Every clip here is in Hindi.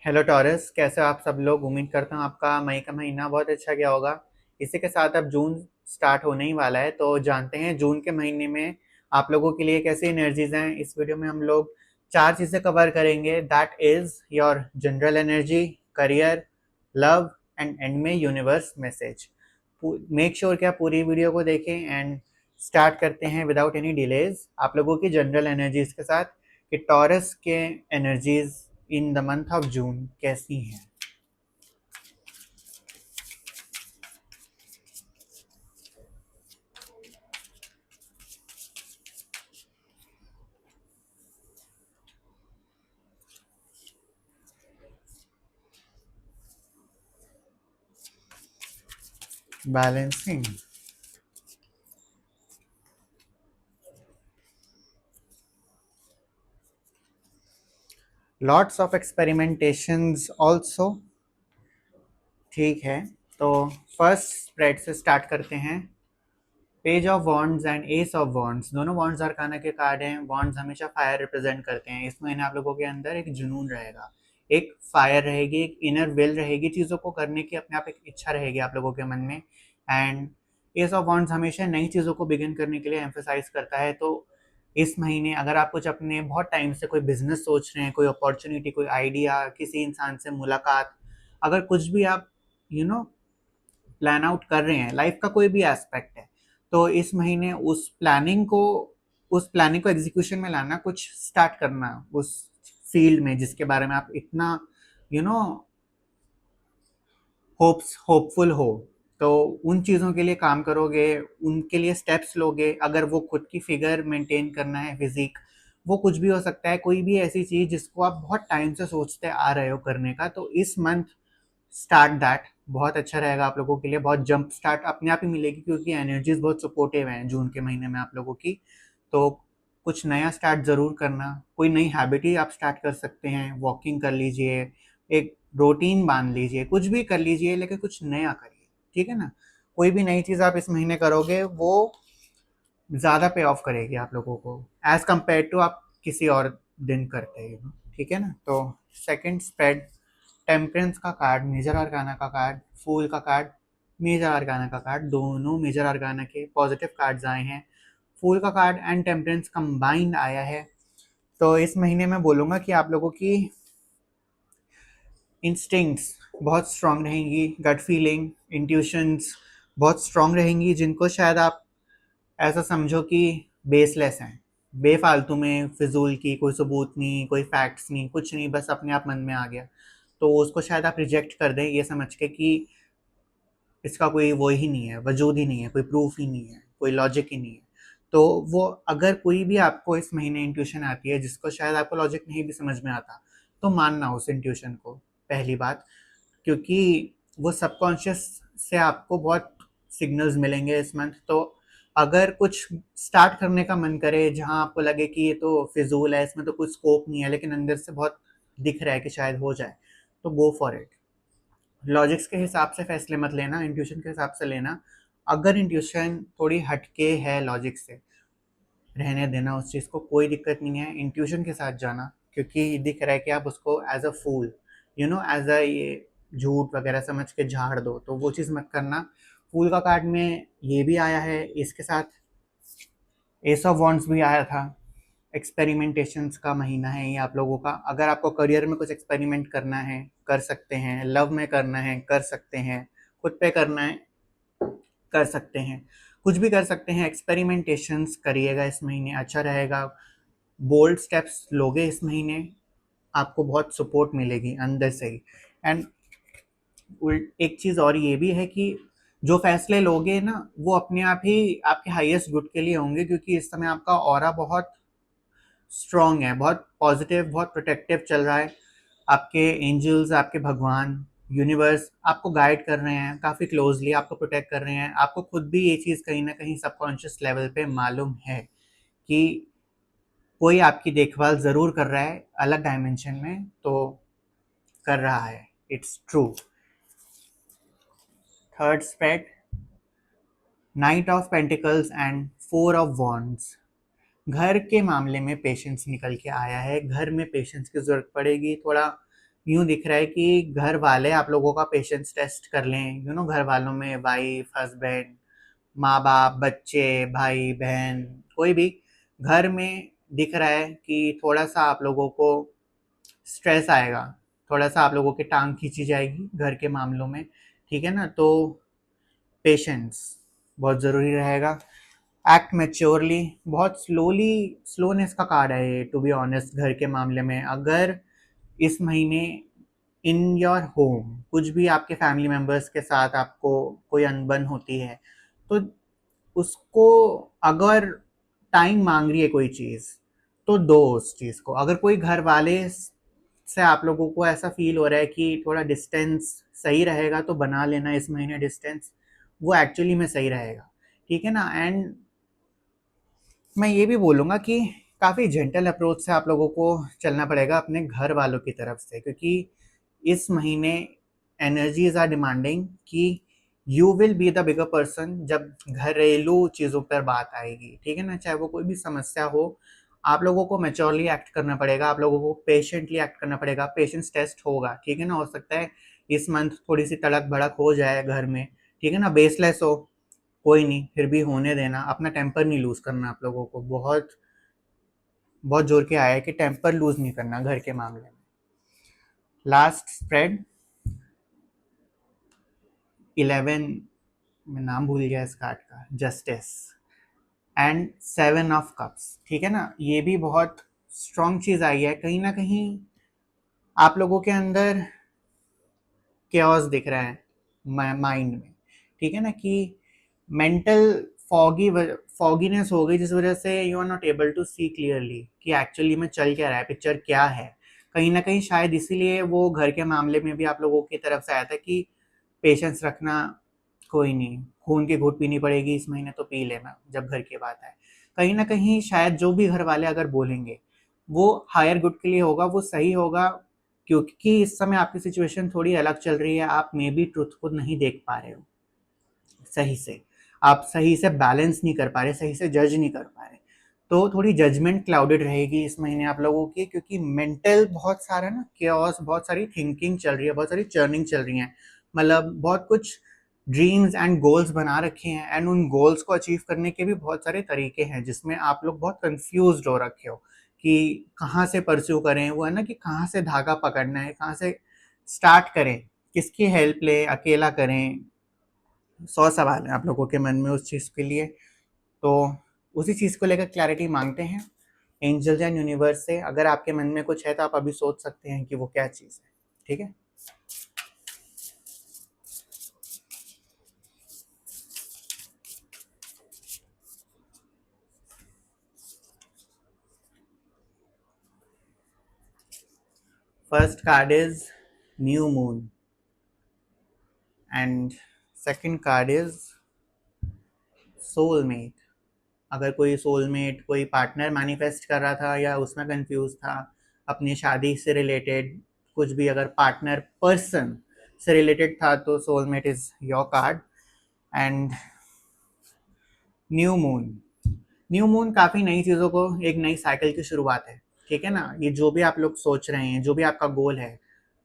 हेलो टॉरस, कैसे हो आप सब लोग। उम्मीद करता हूँ आपका मई का महीना बहुत अच्छा गया होगा। इसी के साथ अब जून स्टार्ट होने ही वाला है, तो जानते हैं जून के महीने में आप लोगों के लिए कैसी एनर्जीज हैं। इस वीडियो में हम लोग चार चीज़ें कवर करेंगे, that is your general energy, career, love and and में यूनिवर्स मैसेज। मेक श्योर कि आप पूरी वीडियो को देखें एंड स्टार्ट करते हैं विदाउट एनी डिलेज आप लोगों की जनरल एनर्जीज के साथ कि टॉरस के energies in the month of June कैसी हैं। Balancing. Lots of experimentations also. ठीक है, तो फर्स्ट स्प्रेड से स्टार्ट करते हैं। Page of wands and S of wands, दोनों वॉन्ड्स अरकाना के कार्ड हैं। वॉन्ड्स हमेशा फायर रिप्रेजेंट करते हैं। इस महीने आप लोगों के अंदर एक जुनून रहेगा, एक फायर रहेगी, एक इनर विल रहेगी, चीज़ों को करने की अपने आप एक इच्छा रहेगी आप लोगों के मन में। एंड एस ऑफ वॉन्ड्स हमेशा नई चीज़ों को बिगिन करने के लिए एम्फेसाइज करता है। तो इस महीने अगर आप कुछ अपने बहुत टाइम से कोई बिजनेस सोच रहे हैं, कोई अपॉर्चुनिटी, कोई आइडिया, किसी इंसान से मुलाकात, अगर कुछ भी आप प्लान आउट कर रहे हैं, लाइफ का कोई भी एस्पेक्ट है, तो इस महीने उस प्लानिंग को एग्जीक्यूशन में लाना, कुछ स्टार्ट करना उस फील्ड में जिसके बारे में आप इतना यू नो होपफुल हो। तो उन चीज़ों के लिए काम करोगे, उनके लिए स्टेप्स लोगे। अगर वो खुद की फिगर मेंटेन करना है, फिजिक, वो कुछ भी हो सकता है, कोई भी ऐसी चीज़ जिसको आप बहुत टाइम से सोचते आ रहे हो करने का, तो इस मंथ स्टार्ट दैट। बहुत अच्छा रहेगा आप लोगों के लिए, बहुत जंप स्टार्ट अपने आप ही मिलेगी क्योंकि एनर्जीज बहुत सपोर्टिव हैं जून के महीने में आप लोगों की। तो कुछ नया स्टार्ट ज़रूर करना, कोई नई हैबिट ही आप स्टार्ट कर सकते हैं। वॉकिंग कर लीजिए, एक रूटीन बांध लीजिए, कुछ भी कर लीजिए, लेकिन कुछ नया करिए। ठीक है ना। कोई भी नई चीज़ आप इस महीने करोगे वो ज़्यादा पे ऑफ करेगी आप लोगों को, एज कम्पेयर टू आप किसी और दिन करते हैं। ठीक है ना। तो सेकंड स्प्रेड, टेम्परेंस का कार्ड, मेजर आर्काना का कार्ड, फूल का कार्ड, मेजर आर्काना का कार्ड, दोनों मेजर आर्काना के पॉजिटिव कार्ड्स आए हैं। फूल का कार्ड एंड टेम्परेंस कंबाइंड आया है। तो इस महीने में बोलूँगा कि आप लोगों की इंस्टिंक्ट्स बहुत स्ट्रांग रहेंगी, गट फीलिंग, इंट्यूशंस बहुत स्ट्रांग रहेंगी, जिनको शायद आप ऐसा समझो कि बेसलेस हैं, बेफालतू में, फिजूल की, कोई सबूत नहीं, कोई फैक्ट्स नहीं, कुछ नहीं, बस अपने आप मन में आ गया तो उसको शायद आप रिजेक्ट कर दें ये समझ के कि इसका कोई वो ही नहीं है, वजूद ही नहीं है, कोई प्रूफ ही नहीं है, कोई लॉजिक ही नहीं है। तो वो अगर कोई भी आपको इस महीने इंट्यूशन आती है जिसको शायद आपको लॉजिक नहीं भी समझ में आता, तो मानना उस इंट्यूशन को, पहली बात। क्योंकि वो सबकॉन्शियस से आपको बहुत सिग्नल्स मिलेंगे इस मंथ। तो अगर कुछ स्टार्ट करने का मन करे जहाँ आपको लगे कि ये तो फिजूल है, इसमें तो कुछ स्कोप नहीं है, लेकिन अंदर से बहुत दिख रहा है कि शायद हो जाए, तो गो फॉर इट। लॉजिक्स के हिसाब से फैसले मत लेना, इंट्यूशन के हिसाब से लेना। अगर इंट्यूशन थोड़ी हटके है लॉजिक से, रहने देना उस चीज़ को, कोई दिक्कत नहीं है, इंट्यूशन के साथ जाना। क्योंकि दिख रहा है कि आप उसको as a fool, as a ये झूठ वगैरह समझ के झाड़ दो, तो वो चीज़ मत करना। फूल का कार्ड में ये भी आया है, इसके साथ एस ऑफ वॉन्ड्स भी आया था। एक्सपेरिमेंटेशंस का महीना है ये आप लोगों का। अगर आपको करियर में कुछ एक्सपेरिमेंट करना है, कर सकते हैं। लव में करना है, कर सकते हैं। खुद पे करना है, कर सकते हैं। कुछ भी कर सकते हैं, एक्सपेरिमेंटेशंस करिएगा इस महीने, अच्छा रहेगा। बोल्ड स्टेप्स लोगे इस महीने, आपको बहुत सपोर्ट मिलेगी अंदर से ही। एंड एक चीज़ और ये भी है कि जो फैसले लोगे ना, वो अपने आप ही आपके हाईएस्ट गुड के लिए होंगे, क्योंकि इस समय आपका ऑरा बहुत स्ट्रांग है, बहुत पॉजिटिव, बहुत प्रोटेक्टिव चल रहा है। आपके एंजल्स, आपके भगवान, यूनिवर्स आपको गाइड कर रहे हैं, काफ़ी क्लोजली आपको प्रोटेक्ट कर रहे हैं। आपको खुद भी ये चीज़ कहीं ना कहीं सबकॉन्शियस लेवल पे मालूम है कि कोई आपकी देखभाल ज़रूर कर रहा है, अलग डायमेंशन में तो कर रहा है। It's true. Third spade, knight of pentacles and four of wands. घर के मामले में पेशेंस निकल के आया है। घर में पेशेंस की ज़रूरत पड़ेगी, थोड़ा यूँ दिख रहा है कि घर वाले आप लोगों का पेशेंस टेस्ट कर लें, घर वालों में वाइफ, हस्बैंड, माँ-बाप, बच्चे, भाई-बहन, कोई भी घर में दिख रहा है कि थोड़ा-सा आप लोगों को स्ट्रेस आएगा, थोड़ा-सा आप लोगों की टाँग खींची जाएगी घर के मामलों में, ठीक है ना? तो पेशेंस बहुत ज़रूरी रहेगा। एक्ट मैच्योरली, बहुत स्लोनेस का कार्ड है ये, टू बी ऑनेस्ट। घर के मामले में अगर इस महीने इन योर होम कुछ भी आपके फैमिली मेंबर्स के साथ आपको कोई अनबन होती है, तो उसको अगर टाइम मांग रही है कोई चीज़, तो दो उस चीज़ को। अगर कोई घर वाले से आप लोगों को ऐसा फील हो रहा है कि थोड़ा डिस्टेंस सही रहेगा, तो बना लेना इस महीने डिस्टेंस, वो एक्चुअली में सही रहेगा, ठीक है ना? एंड मैं ये भी बोलूँगा कि काफ़ी जेंटल अप्रोच से आप लोगों को चलना पड़ेगा अपने घर वालों की तरफ से, क्योंकि इस महीने एनर्जीज आर डिमांडिंग कि you will be the bigger person जब घरेलू चीज़ों पर बात आएगी, ठीक है ना? चाहे वो कोई भी समस्या हो, आप लोगों को मैच्योरली एक्ट करना पड़ेगा, आप लोगों को पेशेंटली एक्ट करना पड़ेगा। पेशेंस टेस्ट होगा, ठीक है ना? हो सकता है इस मंथ थोड़ी सी तड़क भड़क हो जाए घर में, ठीक है ना? बेसलेस हो, कोई नहीं, फिर भी होने देना। अपना टेम्पर नहीं लूज करना आप लोगों को। बहुत बहुत जोर के आया है कि टेम्पर लूज नहीं करना घर के मामले में। लास्ट स्प्रेड 11, मैं नाम भूल गया इस कार्ड का, जस्टिस एंड 7 ऑफ कप्स, ठीक है ना? ये भी बहुत स्ट्रॉन्ग चीज आई है। कहीं ना कहीं आप लोगों के अंदर केओस दिख रहा है माइंड में, ठीक है ना? कि मेंटल फॉगीनेस हो गई, जिस वजह से you are not able to see clearly कि एक्चुअली में चल क्या रहा है, पिक्चर क्या है। कहीं ना कहीं शायद इसीलिए वो घर के मामले में भी आप लोगों की तरफ से आया था कि पेशेंस रखना, कोई नहीं, खून की घूंट पीनी पड़ेगी इस महीने तो पी लेना जब घर की बात आए। कहीं ना कहीं शायद जो भी घर वाले अगर बोलेंगे वो हायर गुड के लिए होगा, वो सही होगा, क्योंकि इस समय आपकी सिचुएशन थोड़ी अलग चल रही है। आप मे बी ट्रुथ को नहीं देख पा रहे हो सही से, आप सही से बैलेंस नहीं कर पा रहे, सही से जज नहीं कर पा रहे, तो थोड़ी जजमेंट क्लाउडेड रहेगी इस महीने आप लोगों की, क्योंकि मेंटल बहुत सारा ना केओस, बहुत सारी थिंकिंग चल रही है, बहुत सारी चर्निंग चल रही है। मतलब बहुत कुछ ड्रीम्स एंड गोल्स बना रखे हैं, एंड उन गोल्स को अचीव करने के भी बहुत सारे तरीके हैं, जिसमें आप लोग बहुत कंफ्यूज हो रखे हो कि कहाँ से परस्यू करें। वो है ना कि कहाँ से धागा पकड़ना है, कहाँ से स्टार्ट करें, किसकी हेल्प लें, अकेला करें। 100 सवाल हैं आप लोगों के मन में उस चीज़ के लिए, तो उसी चीज़ को लेकर क्लैरिटी मांगते हैं एंजल्स एंड यूनिवर्स से। अगर आपके मन में कुछ है तो आप अभी सोच सकते हैं कि वो क्या चीज़ है, ठीक है? First card is new moon and second card is soulmate. अगर कोई सोलमेट, कोई पार्टनर मैनिफेस्ट कर रहा था या उसमें कंफ्यूज था अपनी शादी से रिलेटेड, कुछ भी अगर पार्टनर पर्सन से रिलेटेड था, तो soulmate is your card. And new moon, new moon काफ़ी नई चीज़ों को, एक नई साइकिल की शुरुआत है, ठीक है ना? ये जो भी आप लोग सोच रहे हैं, जो भी आपका गोल है,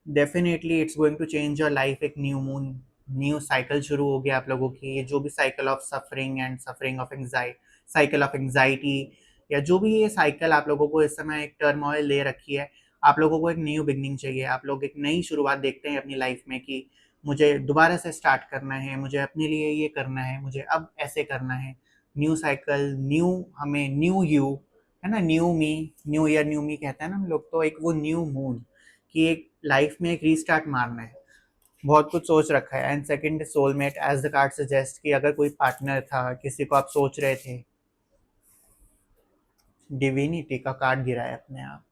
definitely it's going to change your life. एक न्यू मून, न्यू साइकिल शुरू हो गया आप लोगों की। ये जो भी cycle of suffering and suffering of anxiety, cycle of anxiety, या जो भी ये साइकिल आप लोगों को इस समय एक टर्मोइल ले रखी है, आप लोगों को एक न्यू बिगनिंग चाहिए। आप लोग एक नई शुरुआत देखते हैं अपनी लाइफ में कि मुझे दोबारा से स्टार्ट करना है, मुझे अपने लिए ये करना है, मुझे अब ऐसे करना है। न्यू साइकिल, न्यू, हमें न्यू यू, है ना? न्यू मी, न्यू ईयर न्यू मी कहते हैं ना हम लोग, तो एक वो न्यू मून कि एक लाइफ में एक रीस्टार्ट मारना है। बहुत कुछ सोच रखा है। And second soulmate, as the card suggest, कि अगर कोई पार्टनर था, किसी को आप सोच रहे थे, डिविनिटी का कार्ड गिरा है अपने आप।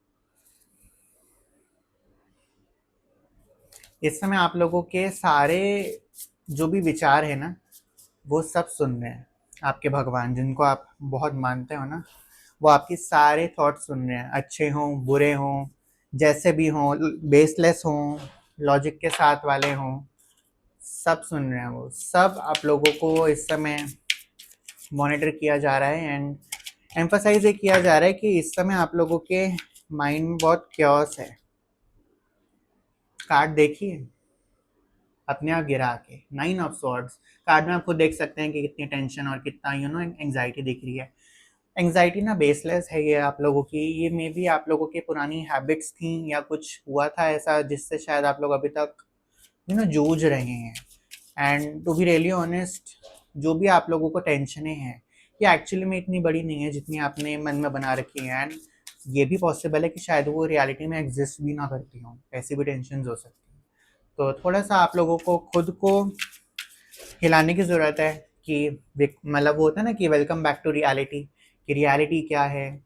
इस समय आप लोगों के सारे जो भी विचार है ना, वो सब सुन रहे हैं। आपके भगवान, जिनको आप बहुत मानते हो ना, वो आपकी सारे थॉट सुन रहे हैं, अच्छे हों, बुरे हों, जैसे भी हों, बेसलेस हों, लॉजिक के साथ वाले हों, सब सुन रहे हैं। वो सब आप लोगों को इस समय मॉनिटर किया जा रहा है। एंड एम्फसाइज ये किया जा रहा है कि इस समय आप लोगों के माइंड में बहुत क्योस है, कार्ड देखिए अपने आप गिरा के, 9 ऑफ सॉर्ड्स। कार्ड में आप खुद देख सकते हैं कि कितनी टेंशन और कितना एंग्जाइटी दिख रही है। एंग्जाइटी ना बेसलेस है ये आप लोगों की, ये मे बी आप लोगों की पुरानी हैबिट्स थी या कुछ हुआ था ऐसा जिससे शायद आप लोग अभी तक जूझ रहे हैं। And to be really honest, जो भी आप लोगों को टेंशनें हैं ये एक्चुअली में इतनी बड़ी नहीं है जितनी आपने मन में बना रखी है। एंड ये भी पॉसिबल है कि शायद वो रियलिटी में एग्जिस्ट भी ना करती हों, ऐसी भी टेंशन हो सकती है। तो थोड़ा सा आप लोगों को खुद को हिलाने की ज़रूरत है कि मतलब वो होता है ना कि वेलकम बैक टू रियलिटी, कि रियलिटी क्या है,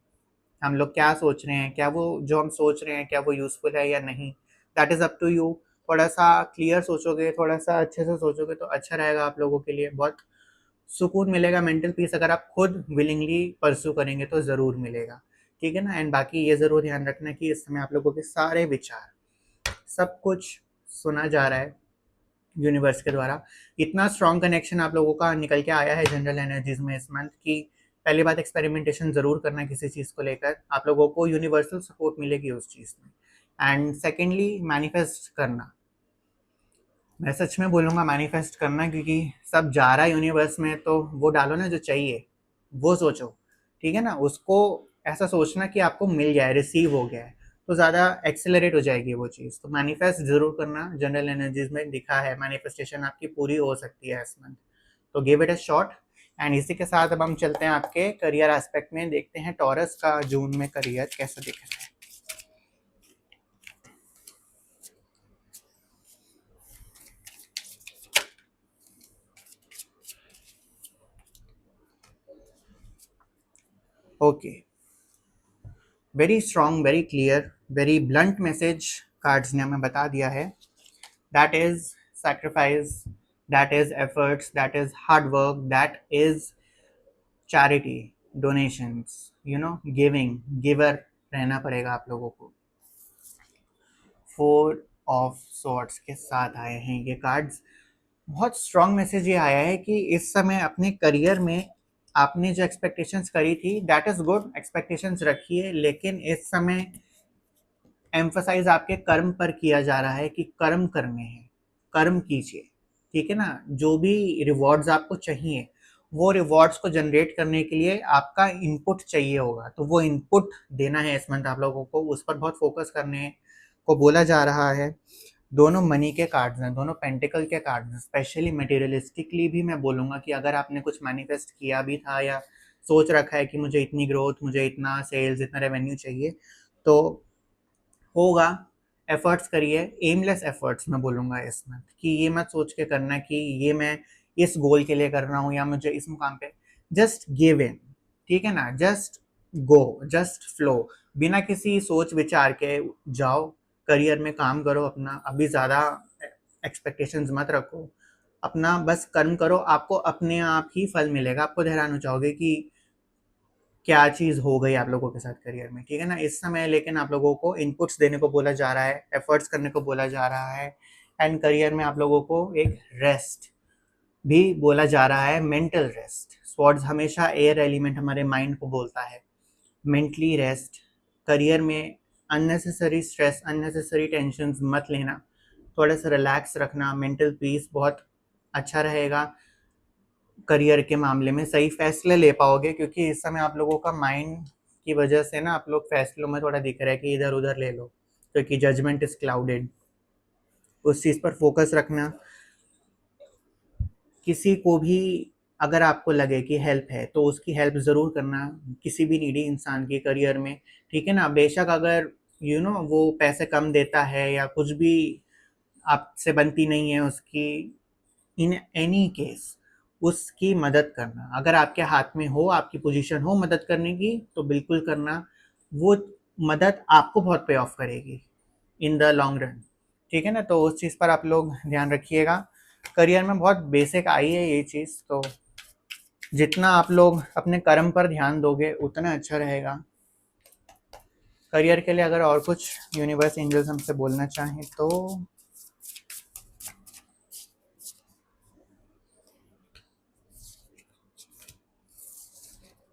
हम लोग क्या सोच रहे हैं, क्या वो जो हम सोच रहे हैं क्या वो यूज़फुल है या नहीं। That is up to you. थोड़ा सा क्लियर सोचोगे, थोड़ा सा अच्छे से सोचोगे तो अच्छा रहेगा आप लोगों के लिए, बहुत सुकून मिलेगा, मेंटल पीस अगर आप खुद विलिंगली परस्यू करेंगे तो ज़रूर मिलेगा। ठीक है ना। एंड बाकी ये ज़रूर ध्यान रखना कि इस समय आप लोगों के सारे विचार, सब कुछ सुना जा रहा है यूनिवर्स के द्वारा। इतना स्ट्रॉन्ग कनेक्शन आप लोगों का निकल के आया है जनरल एनर्जीज में इस मंथ की। पहली बात, एक्सपेरिमेंटेशन ज़रूर करना किसी चीज़ को लेकर, आप लोगों को यूनिवर्सल सपोर्ट मिलेगी उस चीज़ में। एंड सेकेंडली, मैनिफेस्ट करना। मैं सच में बोलूँगा मैनिफेस्ट करना, क्योंकि सब जा रहा है यूनिवर्स में तो वो डालो ना जो चाहिए, वो सोचो। ठीक है ना। उसको ऐसा सोचना कि आपको मिल जाए, रिसीव हो गया है, तो ज़्यादा एक्सेलरेट हो जाएगी वो चीज़। तो मैनिफेस्ट ज़रूर करना, जनरल एनर्जीज में दिखा है मैनिफेस्टेशन आपकी पूरी हो सकती है इस मंथ। तो give it a shot. And इसी के साथ अब हम चलते हैं आपके करियर एस्पेक्ट में, देखते हैं टॉरस का जून में करियर कैसा दिख रहा है। Okay, very strong, very clear, very blunt message cards ने हमें बता दिया है। That is sacrifice, that is efforts, that is hard work, that is charity, donations, giving, giver रहना पड़ेगा आप लोगों को। 4 ऑफ सॉर्ड्स के साथ आए हैं ये कार्ड्स। बहुत स्ट्रॉन्ग मैसेज ये आया है कि इस समय अपने करियर में आपने जो एक्सपेक्टेशंस करी थी, दैट इज गुड, एक्सपेक्टेशंस रखिए, लेकिन इस समय एम्फसाइज आपके कर्म पर किया जा रहा है कि कर्म करने हैं, कर्म कीजिए। ठीक है ना। जो भी रिवॉर्ड्स आपको चाहिए, वो रिवॉर्ड्स को जनरेट करने के लिए आपका इनपुट चाहिए होगा, तो वो इनपुट देना है इस मंथ आप लोगों को, उस पर बहुत फोकस करने को बोला जा रहा है। दोनों मनी के कार्ड्स हैं, दोनों पेंटिकल के कार्ड्स हैं। स्पेशली मटेरियलिस्टिकली भी मैं बोलूँगा कि अगर आपने कुछ मैनिफेस्ट किया भी था या सोच रखा है कि मुझे इतनी ग्रोथ, मुझे इतना सेल्स, इतना रेवेन्यू चाहिए, तो होगा। एफर्ट्स करिए, एमलेस एफर्ट्स मैं बोलूँगा इसमें, कि ये मत सोच के करना कि ये मैं इस गोल के लिए कर रहा हूँ या मुझे इस मुकाम पे, जस्ट गिव इन। ठीक है ना। जस्ट गो, जस्ट फ्लो, बिना किसी सोच विचार के जाओ, करियर में काम करो अपना। अभी ज़्यादा एक्सपेक्टेशंस मत रखो, अपना बस कर्म करो, आपको अपने आप ही फल मिलेगा। आप खुद हैरान हो जाओगे कि क्या चीज़ हो गई आप लोगों के साथ करियर में। ठीक है ना। इस समय लेकिन आप लोगों को इनपुट्स देने को बोला जा रहा है, एफर्ट्स करने को बोला जा रहा है। एंड करियर में आप लोगों को एक रेस्ट भी बोला जा रहा है, मेंटल रेस्ट। स्वॉर्ड्स हमेशा एयर एलिमेंट हमारे माइंड को बोलता है, मेंटली रेस्ट। करियर में अननेसेसरी स्ट्रेस, अननेसेसरी टेंशन मत लेना, थोड़ा सा रिलैक्स रखना, मेंटल पीस बहुत अच्छा रहेगा। करियर के मामले में सही फैसले ले पाओगे, क्योंकि इस समय आप लोगों का माइंड की वजह से ना आप लोग फैसलों में थोड़ा दिख रहा है कि इधर उधर ले लो, क्योंकि जजमेंट इज क्लाउडेड। उस चीज़ पर फोकस रखना। किसी को भी अगर आपको लगे कि हेल्प है तो उसकी हेल्प ज़रूर करना, किसी भी नीडी इंसान की करियर में। ठीक है ना। बेशक अगर वो पैसे कम देता है या कुछ भी आपसे बनती नहीं है उसकी, इन एनी केस उसकी मदद करना, अगर आपके हाथ में हो, आपकी पोजीशन हो मदद करने की, तो बिल्कुल करना। वो मदद आपको बहुत पे ऑफ करेगी इन द लॉन्ग रन। ठीक है ना। तो उस चीज़ पर आप लोग ध्यान रखिएगा। करियर में बहुत बेसिक आई है ये चीज़, तो जितना आप लोग अपने कर्म पर ध्यान दोगे उतना अच्छा रहेगा। करियर के लिए अगर और कुछ यूनिवर्स एंजल्स हमसे बोलना चाहें तो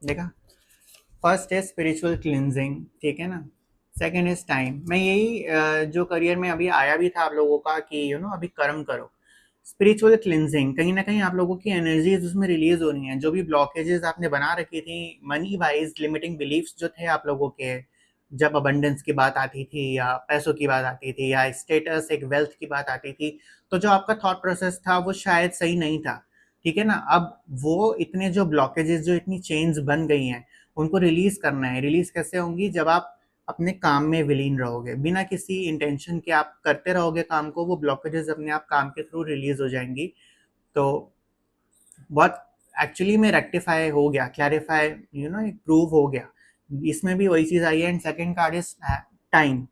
देखा, फर्स्ट है स्पिरिचुअल क्लिनजिंग। ठीक है ना। Second is time. मैं यही जो करियर में अभी आया भी था आप लोगों का कि अभी कर्म करो, स्पिरिचुअल क्लिनजिंग, कहीं ना कहीं आप लोगों की एनर्जीज उसमें रिलीज हो रही हैं। जो भी ब्लॉकेजेस आपने बना रखी थी मनी वाइज, लिमिटिंग बिलीफ्स जो थे आप लोगों के, जब अबंडेंस की बात आती थी या पैसों की बात आती थी या स्टेटस एक वेल्थ की बात आती थी, तो जो आपका थॉट प्रोसेस था वो शायद सही नहीं था। ठीक है ना? अब वो इतने जो ब्लॉकेजेस, जो इतनी चेन्स बन गई हैं, उनको रिलीज करना है। रिलीज कैसे होंगी? जब आप अपने काम में विलीन रहोगे, बिना किसी इंटेंशन के आप करते रहोगे काम को, वो ब्लॉकेजेस अपने आप काम के थ्रू रिलीज हो जाएंगी। तो बहुत एक्चुअली में रेक्टिफाई हो गया, क्लैरिफाई प्रूव हो गया। इसमें भी वही चीज आई है। And second card is time.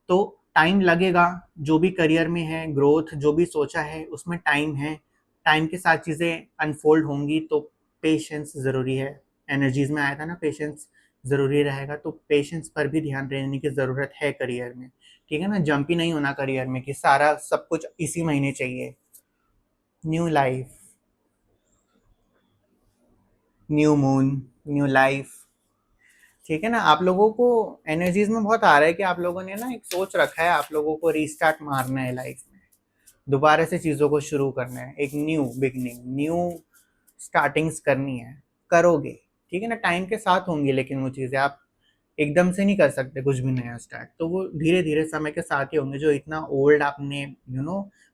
तो टाइम लगेगा, जो भी करियर में है, ग्रोथ जो भी सोचा है उसमें टाइम है। टाइम के साथ चीज़ें अनफोल्ड होंगी, तो पेशेंस ज़रूरी है। एनर्जीज में आया था ना, पेशेंस ज़रूरी रहेगा, तो पेशेंस पर भी ध्यान देने की ज़रूरत है करियर में। ठीक है ना? जंप ही नहीं होना करियर में कि सारा सब कुछ इसी महीने चाहिए। New life, new moon, new life. ठीक है ना? आप लोगों को एनर्जीज में बहुत आ रहा है कि आप लोगों ने ना एक सोच रखा है, आप लोगों को रीस्टार्ट मारना है लाइफ में, दोबारा से चीज़ों को शुरू करना है, एक न्यू बिगनिंग, न्यू स्टार्टिंग्स करनी है। करोगे, ठीक है ना? टाइम के साथ होंगी, लेकिन वो चीज़ें आप एकदम से नहीं कर सकते कुछ भी नया स्टार्ट, तो वो धीरे धीरे समय के साथ ही होंगे। जो इतना ओल्ड आपने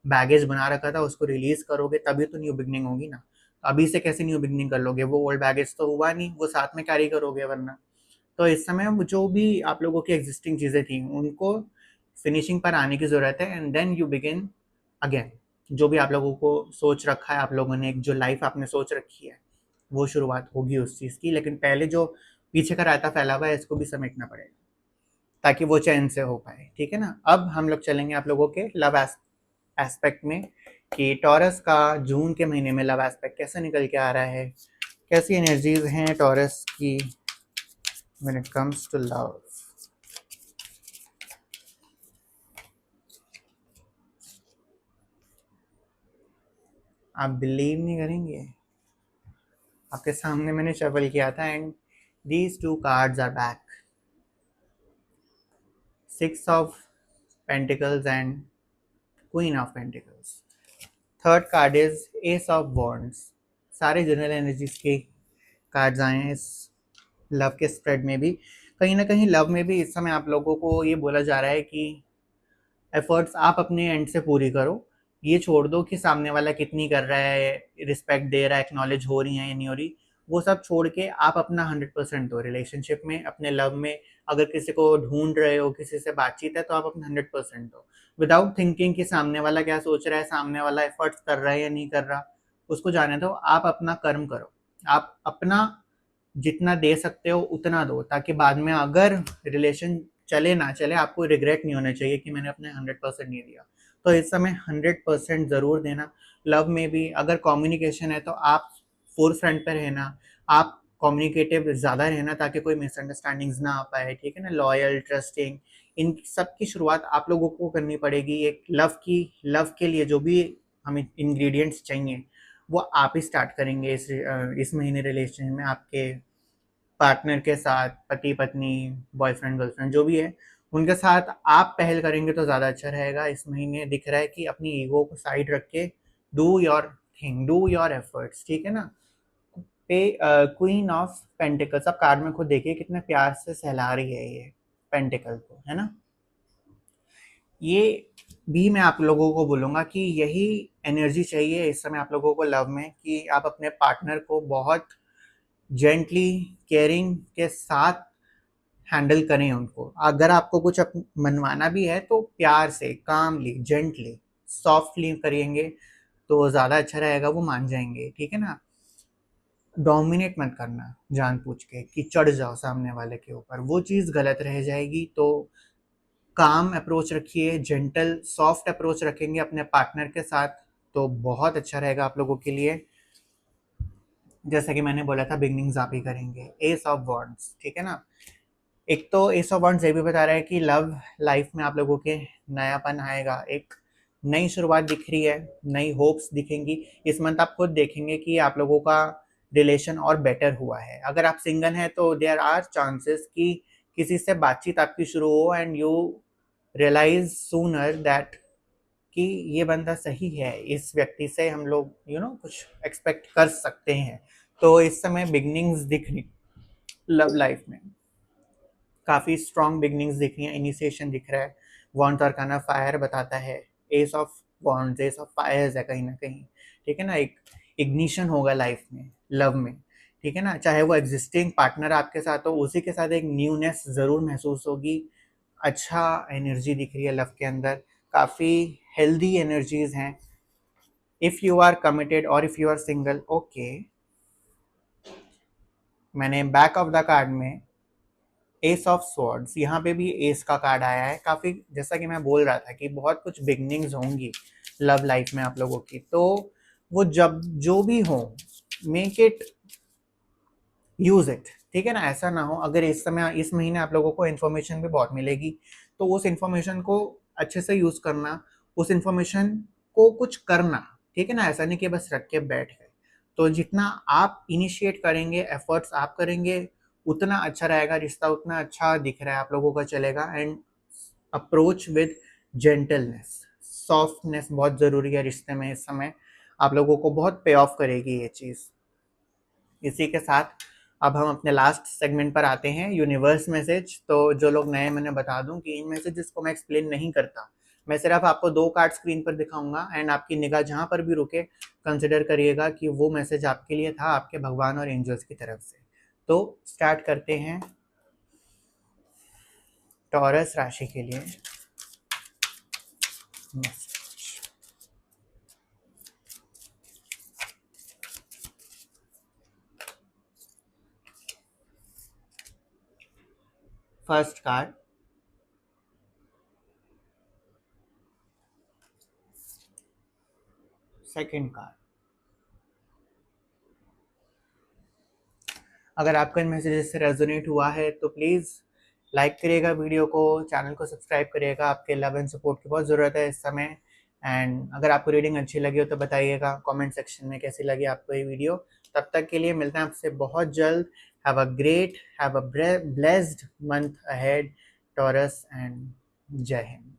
बैगेज बना रखा था उसको रिलीज करोगे, तभी तो न्यू बिगनिंग होगी ना। तो अभी से कैसे न्यू बिगनिंग कर लोगे? वो ओल्ड बैगेज तो हुआ नहीं, वो साथ में कैरी करोगे वरना। तो इस समय जो भी आप लोगों की एग्जिस्टिंग चीज़ें थी उनको फिनिशिंग पर आने की ज़रूरत है, and then you begin again. जो भी आप लोगों को सोच रखा है, आप लोगों ने एक जो लाइफ आपने सोच रखी है, वो शुरुआत होगी उस चीज़ की। लेकिन पहले जो पीछे का रायता फैला हुआ है इसको भी समेटना पड़ेगा, ताकि वो चैन से हो पाए। ठीक है ना? अब हम लोग चलेंगे आप लोगों के लव एस्पेक्ट में, कि टॉरस का जून के महीने में लव एस्पेक्ट कैसे निकल के आ रहा है, कैसी एनर्जीज हैं टॉरस की when it comes to love। आप बिलीव नहीं करेंगे, आपके सामने मैंने शफल किया था and these two cards are back, six of pentacles and queen of pentacles. Third card is ace of wands. सारे जनरल एनर्जीज के कार्ड्स आए हैं इस लव के स्प्रेड में भी। कहीं ना कहीं लव में भी इस समय आप लोगों को ये बोला जा रहा है कि एफर्ट्स आप अपने एंड से पूरी करो। ये छोड़ दो कि सामने वाला कितनी कर रहा है, रिस्पेक्ट दे रहा है, एक्नॉलेज हो रही है या नहीं हो रही, वो सब छोड़ के आप अपना 100% दो रिलेशनशिप में, अपने लव में। अगर किसी को ढूंढ रहे हो, किसी से बातचीत है, तो आप अपना 100% दो, विदाउट थिंकिंग कि सामने वाला क्या सोच रहा है, सामने वाला एफर्ट्स कर रहा है या नहीं कर रहा। उसको जाने दो, आप अपना कर्म करो। आप अपना जितना दे सकते हो उतना दो, ताकि बाद में अगर रिलेशन चले ना चले, आपको रिग्रेट नहीं होना चाहिए कि मैंने अपने 100% नहीं दिया। तो इस समय 100% ज़रूर देना। लव में भी अगर कम्युनिकेशन है तो आप फोर फ्रंट पर रहना, आप कम्युनिकेटिव ज़्यादा रहना, ताकि कोई मिसअंडरस्टैंडिंग्स ना आ पाए। ठीक है ना? लॉयल, ट्रस्टिंग, इन सब की शुरुआत आप लोगों को करनी पड़ेगी। एक लव के लिए जो भी हमें इंग्रेडिएंट्स चाहिए वो आप ही स्टार्ट करेंगे इस महीने रिलेशन में। आपके पार्टनर के साथ, पति पत्नी, बॉयफ्रेंड गर्लफ्रेंड जो भी है, उनके साथ आप पहल करेंगे तो ज़्यादा अच्छा रहेगा। इस महीने दिख रहा है कि अपनी ईगो को साइड रख के do your thing, do your efforts. ठीक है ना? पे क्वीन ऑफ पेंटिकल्स, आप कार्ड में खुद देखिए कितने प्यार से सहला रही है ये पेंटिकल को, है ना? ये भी मैं आप लोगों को बोलूँगा कि यही एनर्जी चाहिए इस समय आप लोगों को लव में, कि आप अपने पार्टनर को बहुत जेंटली, केयरिंग के साथ हैंडल करें उनको। अगर आपको कुछ मनवाना भी है तो प्यार से, कामली, जेंटली, सॉफ्टली करेंगे तो ज़्यादा अच्छा रहेगा, वो मान जाएंगे। ठीक है ना? डोमिनेट मत करना जान पूछ के कि चढ़ जाओ सामने वाले के ऊपर, वो चीज़ गलत रह जाएगी। तो काम अप्रोच रखिए, जेंटल सॉफ्ट अप्रोच रखेंगे अपने पार्टनर के साथ, तो बहुत अच्छा रहेगा आप लोगों के लिए। जैसा कि मैंने बोला था, बिगनिंग्स आप ही करेंगे। एस ऑफ वॉन्ड्स, ठीक है ना? एक तो एस ऑफ वॉन्ड्स ये भी बता रहा है कि लव लाइफ में आप लोगों के नयापन आएगा, एक नई शुरुआत दिख रही है, नई होप्स दिखेंगी। इस मंथ आप खुद देखेंगे कि आप लोगों का रिलेशन और बेटर हुआ है। अगर आप सिंगल हैं तो देयर आर चांसेस कि किसी से बातचीत आपकी शुरू हो and you realize sooner that कि ये बंदा सही है, इस व्यक्ति से हम लोग कुछ एक्सपेक्ट कर सकते हैं। तो इस समय बिगनिंग्स दिख रही लव लाइफ में, काफ़ी स्ट्रॉन्ग बिगनिंग्स दिख रही हैं, इनिशिएशन दिख रहा है। वॉन्ट और काना फायर बताता है, ace of wands, ace of fires है कहीं ना कहीं, ठीक है ना। एक इग्निशन होगा लाइफ में, लव में, ठीक है ना। चाहे वो एग्जिस्टिंग पार्टनर आपके साथ हो, उसी के साथ एक न्यूनेस ज़रूर महसूस होगी। अच्छा एनर्जी दिख रही है लव के अंदर, काफ़ी हेल्दी एनर्जीज हैं। इफ़ यू आर कमिटेड और if you are single, okay. मैंने बैक ऑफ द कार्ड में एस ऑफ स्वॉर्ड्स, यहाँ पे भी एस का कार्ड आया है। काफ़ी, जैसा कि मैं बोल रहा था कि बहुत कुछ बिगनिंग्स होंगी लव लाइफ में आप लोगों की, तो वो जब जो भी हो, मेक इट, यूज इट, ठीक है ना। ऐसा ना हो, अगर इस समय इस महीने आप लोगों को इन्फॉर्मेशन भी बहुत मिलेगी, तो उस इन्फॉर्मेशन को अच्छे से यूज करना, उस इन्फॉर्मेशन को कुछ करना, ठीक है ना। ऐसा नहीं कि बस रख के बैठ गए। तो जितना आप इनिशिएट करेंगे, एफर्ट्स आप करेंगे, उतना अच्छा रहेगा रिश्ता, उतना अच्छा दिख रहा है आप लोगों का चलेगा। And approach with gentleness, softness बहुत ज़रूरी है रिश्ते में इस समय, आप लोगों को बहुत पे ऑफ करेगी ये चीज़। इसी के साथ अब हम अपने लास्ट सेगमेंट पर आते हैं, यूनिवर्स मैसेज। तो जो लोग नए, मैंने बता दूं कि इन मैसेजेस को मैं एक्सप्लेन नहीं करता, मैं सिर्फ आपको 2 कार्ड स्क्रीन पर दिखाऊंगा एंड आपकी निगाह जहां पर भी रुके, कंसिडर करिएगा कि वो मैसेज आपके लिए था, आपके भगवान और एंजल्स की तरफ से। तो स्टार्ट करते हैं टॉरस राशि के लिए message. First card, second card. अगर आपको इन मैसेजेस से रेजोनेट हुआ है तो प्लीज़ लाइक करिएगा वीडियो को, चैनल को सब्सक्राइब करिएगा, आपके लव एंड सपोर्ट की बहुत ज़रूरत है इस समय। एंड अगर आपको रीडिंग अच्छी लगी हो तो बताइएगा कमेंट सेक्शन में कैसी लगी आपको ये वीडियो। तब तक के लिए मिलते हैं आपसे बहुत जल्द। Have a great, have a blessed month ahead taurus, and जय हिंद।